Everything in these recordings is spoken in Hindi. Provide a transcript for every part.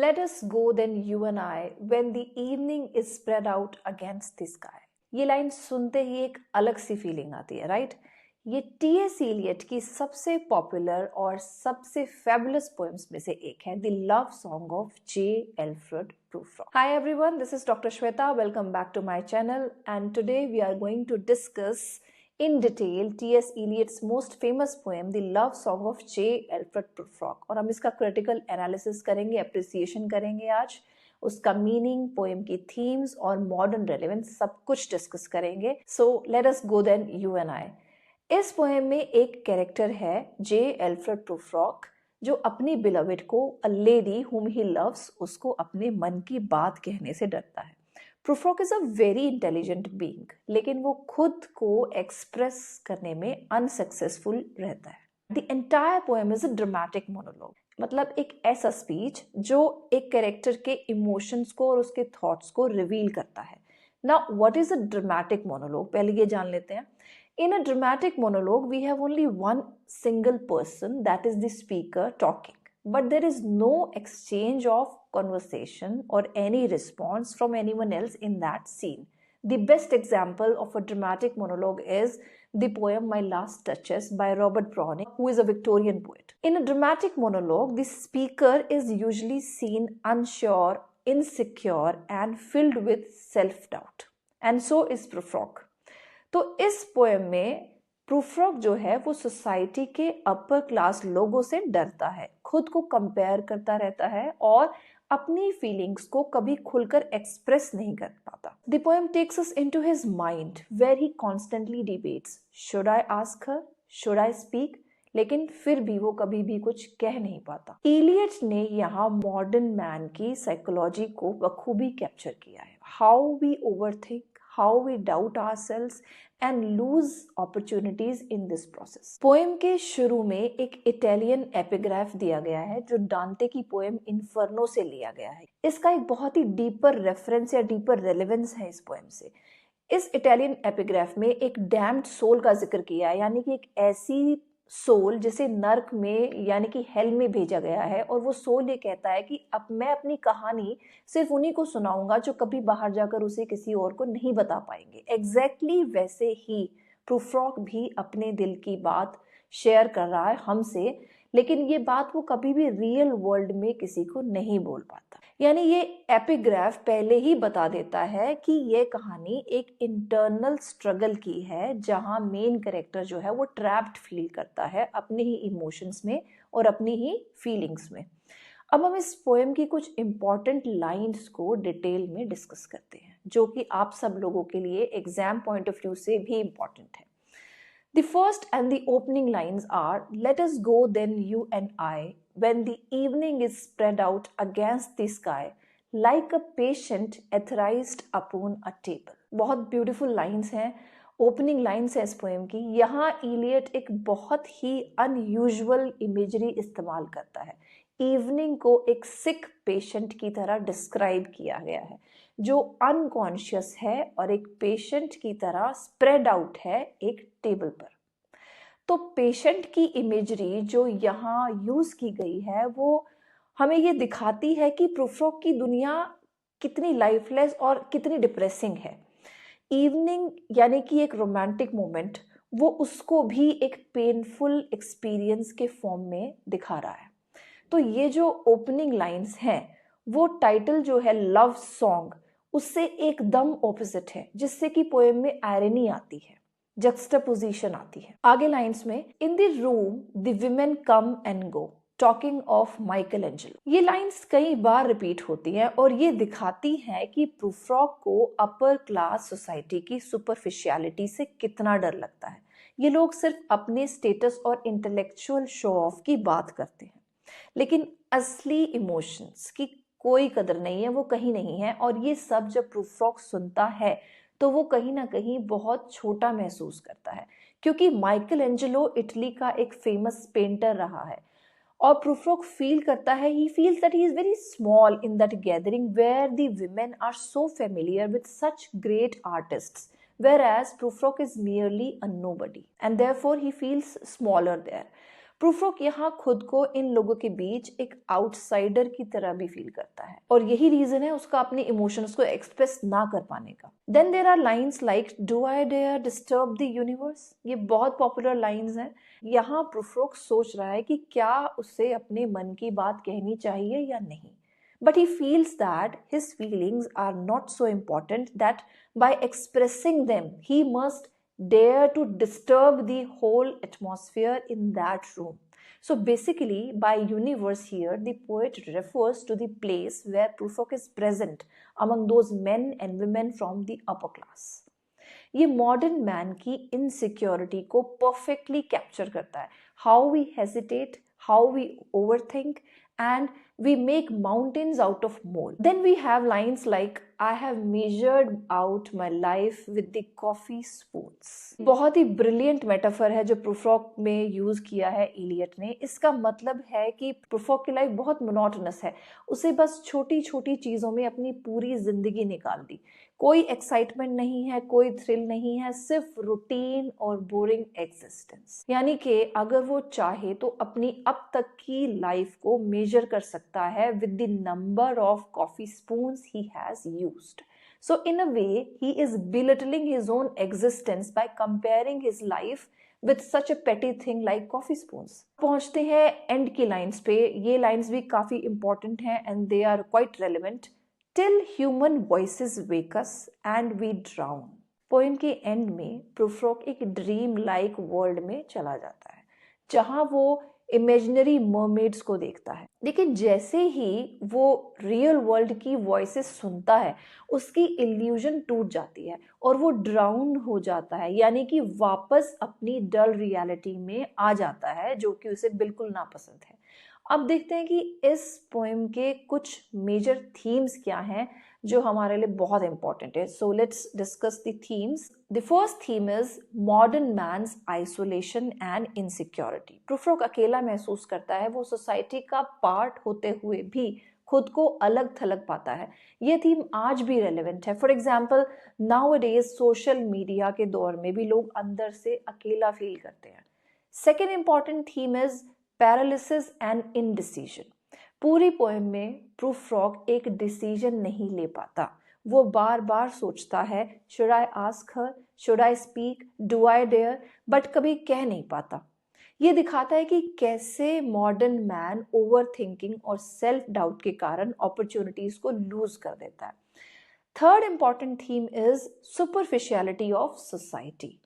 Let us go then you and I when the evening is spread out against the sky. ये लाइन सुनते ही एक अलग सी फीलिंग आती है, राइट? ये टी.एस. इलियट की सबसे पॉपुलर और सबसे फैबुलस पोएम्स में से एक है, the love song of J. Alfred Prufrock. Hi everyone, this is Dr. Shweta. Welcome back to my channel, and today we are going to discuss in detail T.S. Eliot's most famous poem, The Love Song of J. Alfred Prufrock. और हम इसका critical analysis करेंगे, appreciation करेंगे आज, उसका मीनिंग, पोएम की थीम्स और मॉडर्न रेलेवेंस सब कुछ डिस्कस करेंगे. So let us go then you and I. इस पोएम में एक कैरेक्टर है जे. एल्फ्रेड प्रूफ्रॉक, जो अपनी बिलवेड को, अ लेडी हुम ही लव्स, उसको अपने मन की बात कहने से डरता है. Prufrock is a very intelligent being, लेकिन वो खुद को एक्सप्रेस करने में अनसक्सेसफुल रहता है. The entire poem is a dramatic monologue, मतलब एक ऐसा स्पीच जो एक कैरेक्टर के इमोशंस को और उसके थॉट्स को रिवील करता है. Now what is a dramatic monologue, पहले ये जान लेते हैं. In a dramatic monologue, we have only one single person, that is the speaker, talking. But there is no exchange of conversation or any response from anyone else in that scene. The best example of a dramatic monologue is the poem My Last Touches by Robert Browning, who is a Victorian poet. In a dramatic monologue, the speaker is usually seen unsure, insecure, and filled with self-doubt. And so is Prufrock. तो इस पोएम में प्रूफ्रॉक जो है वो सोसाइटी के अपर क्लास लोगों से डरता है, खुद को कंपेयर करता रहता है और अपनी फीलिंग्स को कभी खुलकर एक्सप्रेस नहीं कर पाता. The poem takes us into his mind where he constantly debates, should I ask her, should I speak, लेकिन फिर भी वो कभी भी कुछ कह नहीं पाता. इलियट ने यहाँ मॉडर्न मैन की साइकोलॉजी को बखूबी कैप्चर किया है. How we overthink, how we doubt ourselves and lose opportunities in this process. Poem के शुरू में एक इटालियन एपिग्राफ दिया गया है जो डांटे की पोएम इन्फर्नो से लिया गया है. इसका एक बहुत ही डीपर रेफरेंस या डीपर रेलेवेंस है इस पोएम से. इस इटालियन एपिग्राफ में एक डैम्ड सोल का जिक्र किया है, यानी कि एक ऐसी सोल जिसे नर्क में यानी कि हेल में भेजा गया है, और वो सोल ये कहता है कि अब मैं अपनी कहानी सिर्फ उन्हीं को सुनाऊंगा जो कभी बाहर जाकर उसे किसी और को नहीं बता पाएंगे. एग्जैक्टली वैसे ही प्रूफ्रॉक भी अपने दिल की बात शेयर कर रहा है हमसे, लेकिन ये बात वो कभी भी रियल वर्ल्ड में किसी को नहीं बोल पाता. यानी ये एपिग्राफ पहले ही बता देता है कि ये कहानी एक इंटरनल स्ट्रगल की है, जहां मेन कैरेक्टर जो है वो ट्रैप्ड फील करता है अपने ही इमोशंस में और अपनी ही फीलिंग्स में. अब हम इस पोएम की कुछ इंपॉर्टेंट लाइंस को डिटेल में डिस्कस करते हैं, जो कि आप सब लोगों के लिए एग्जाम पॉइंट ऑफ व्यू से भी इंपॉर्टेंट है. The first and the opening lines are, let us go then you and I, when the evening is spread out against the sky, like a patient etherized upon a table. बहुत beautiful lines हैं, opening lines है इस poem की. यहाँ इलियट एक बहुत ही unusual imagery इस्तेमाल करता है. इवनिंग को एक सिक पेशेंट की तरह डिस्क्राइब किया गया है, जो अनकॉन्शियस है और एक पेशेंट की तरह स्प्रेड आउट है एक टेबल पर. तो पेशेंट की इमेजरी जो यहाँ यूज की गई है वो हमें ये दिखाती है कि प्रूफ्रॉक की दुनिया कितनी लाइफलेस और कितनी डिप्रेसिंग है. इवनिंग यानी कि एक रोमांटिक मोमेंट, वो उसको भी एक पेनफुल एक्सपीरियंस के फॉर्म में दिखा रहा है. तो ये जो ओपनिंग लाइंस हैं वो टाइटल जो है लव सॉन्ग उससे एकदम ऑपोजिट है, जिससे कि पोएम में आयरनी आती है, जक्सटापोजिशन आती है. आगे लाइंस में, in the room the women come and go, talking of Michael Angelo. ये लाइंस कई बार रिपीट होती हैं और ये दिखाती है कि प्रूफ्रॉक को अपर क्लास सोसाइटी की सुपरफिशियलिटी से कितना डर लगता है. ये लोग सिर्फ अपने स्टेटस और इंटेलेक्चुअल शो ऑफ की बात करते हैं, लेकिन असली इमोशंस की कोई कदर नहीं है, वो कहीं नहीं है. और ये सब जब प्रूफ्रॉक सुनता है तो वो कहीं ना कहीं बहुत छोटा महसूस करता है, क्योंकि माइकल एंजेलो इटली का एक फेमस पेंटर रहा है. और प्रूफ्रॉक फील करता है, he feels that he is very small in that gathering where the women are so familiar with such great artists, whereas Prufrock is merely a nobody, and therefore he feels smaller there. प्रूफ्रोक यहाँ खुद को इन लोगों के बीच एक आउटसाइडर की तरह भी फील करता है और यही रीजन है उसका अपने इमोशंस को एक्सप्रेस ना कर पाने का। Then there are lines like do I dare disturb the universe. ये बहुत पॉपुलर लाइंस हैं। यहाँ प्रूफ्रोक सोच रहा है कि क्या उसे अपने मन की बात कहनी चाहिए या नहीं, but he feels that his feelings are not so important that by expressing them he must dare to disturb the whole atmosphere in that room. So basically, by universe here, the poet refers to the place where Prufrock is present among those men and women from the upper class. ये मॉडर्न मैन की इनसिक्योरिटी को परफेक्टली कैप्चर करता है। How we hesitate, how we overthink and we make mountains out of mole. Then we have lines like I have measured out my life with the coffee spoons. बहुत ही ब्रिलियंट मेटाफर है जो प्रूफ्रॉक में यूज किया है इलियट ने। इसका मतलब है कि प्रूफ्रॉक की लाइफ बहुत मोनोटोनस है, उसे बस छोटी छोटी चीजों में अपनी पूरी जिंदगी निकाल दी। कोई एक्साइटमेंट नहीं है, कोई थ्रिल नहीं है, सिर्फ रूटीन और बोरिंग एग्जिस्टेंस। यानी कि अगर वो चाहे तो अपनी अब तक की लाइफ को मेजर कर सकता है with the number of coffee spoons he has used. So in a way, he is belittling his own existence by comparing his life with such a petty thing like coffee spoons. पहुंचते हैं एंड की लाइंस पे। ये लाइंस भी काफी इंपॉर्टेंट हैं and they are quite relevant. Till human voices wake us and we drown. Poem के एंड में प्रूफ्रॉक एक ड्रीम लाइक वर्ल्ड में चला जाता है जहां वो इमेजिनरी मरमेड्स को देखता है, लेकिन जैसे ही वो रियल वर्ल्ड की वॉइसेस सुनता है उसकी इल्यूजन टूट जाती है और वो ड्राउन हो जाता है, यानी कि वापस अपनी डल रियलिटी में आ जाता है जो कि उसे बिल्कुल नापसंद है। अब देखते हैं कि इस पोएम के कुछ मेजर थीम्स क्या हैं जो हमारे लिए बहुत इंपॉर्टेंट है। So let's discuss the themes. The first theme is modern man's isolation and insecurity. Prufrock अकेला महसूस करता है, वो सोसाइटी का पार्ट होते हुए भी खुद को अलग थलग पाता है। ये थीम आज भी रेलेवेंट है। For example, nowadays social media के दौर में भी लोग अंदर से अकेला फील करते हैं। Second important theme is paralysis and indecision. पूरी पोएम में प्रूफ्रॉक एक डिसीजन नहीं ले पाता। वो बार बार सोचता है should I ask her, should I speak, do I dare, but कभी कह नहीं पाता। ये दिखाता है कि कैसे मॉडर्न मैन ओवर थिंकिंग और सेल्फ डाउट के कारण अपॉर्चुनिटीज को लूज कर देता है। Third important theme is superficiality of society.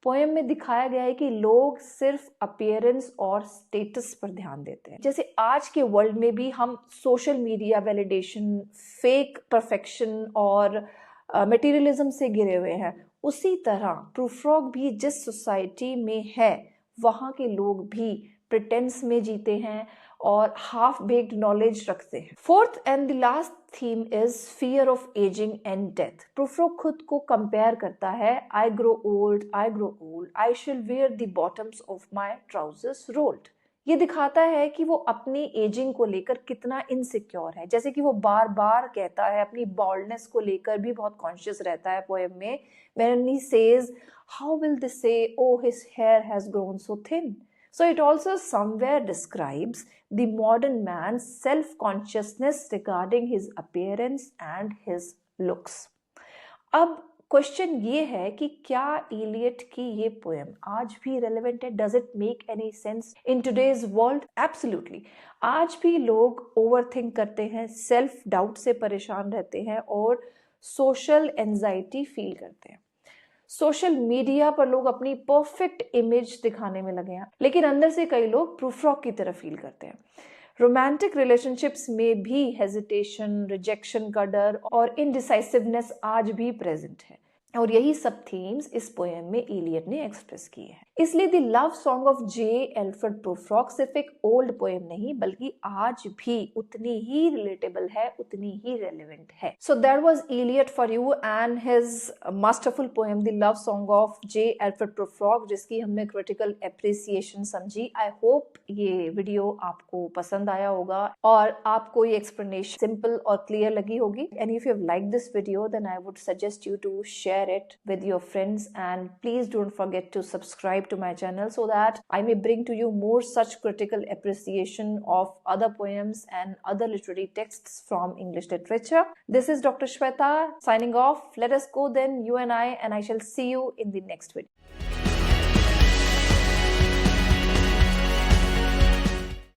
Poem में दिखाया गया है कि लोग सिर्फ अपीयरेंस और स्टेटस पर ध्यान देते हैं। जैसे आज के वर्ल्ड में भी हम social media validation, fake perfection और मटेरियलिज्म से घिरे हुए हैं, उसी तरह प्रूफ्रॉक भी जिस सोसाइटी में है वहाँ के लोग भी प्रिटेंस में जीते हैं और हाफ बेक्ड नॉलेज रखते हैं। Fourth and the last theme is fear of ageing and death. Prufrock खुद को कंपेयर करता है, I grow old, I shall wear the bottoms of my trousers rolled. ये दिखाता है कि वो अपनी एजिंग को लेकर कितना इनसिक्योर है। जैसे कि वो बार बार कहता है, अपनी बॉल्डनेस को लेकर भी बहुत कॉन्शियस रहता है पोएम में। When he says how will this say, oh his hair has grown so thin. So it also somewhere describes the modern man's self-consciousness regarding his appearance and his looks. अब क्वेश्चन ये है कि क्या इलियट की ये पोएम आज भी रेलेवेंट है? Does it make any sense in today's world? Absolutely. आज भी लोग ओवरथिंक करते हैं, सेल्फ डाउट से परेशान रहते हैं और सोशल एंजाइटी फील करते हैं। सोशल मीडिया पर लोग अपनी परफेक्ट इमेज दिखाने में लगे हैं, लेकिन अंदर से कई लोग प्रूफ्रॉक की तरह फील करते हैं। रोमांटिक रिलेशनशिप्स में भी हेजिटेशन, रिजेक्शन का डर और इनडिसाइसिवनेस आज भी प्रेजेंट है और यही सब थीम्स इस पोएम में इलियट ने एक्सप्रेस की है। इसलिए the love song of J Alfred Prufrock सिर्फ एक ओल्ड पोएम नहीं बल्कि आज भी उतनी ही रिलेटेबल है, उतनी ही रेलेवेंट है। So that was Eliot for you and his masterful poem the love song of J Alfred Prufrock, जिसकी हमने क्रिटिकल एप्रिसिएशन समझी। आई होप ये वीडियो आपको पसंद आया होगा और आपको ये एक्सप्लेनेशन सिंपल और क्लियर लगी होगी। And if you have liked this video then I would suggest you to share share it with your friends, and please don't forget to subscribe to my channel so that I may bring to you more such critical appreciation of other poems and other literary texts from English literature. This is Dr. Shweta signing off. Let us go then, you and I shall see you in the next video.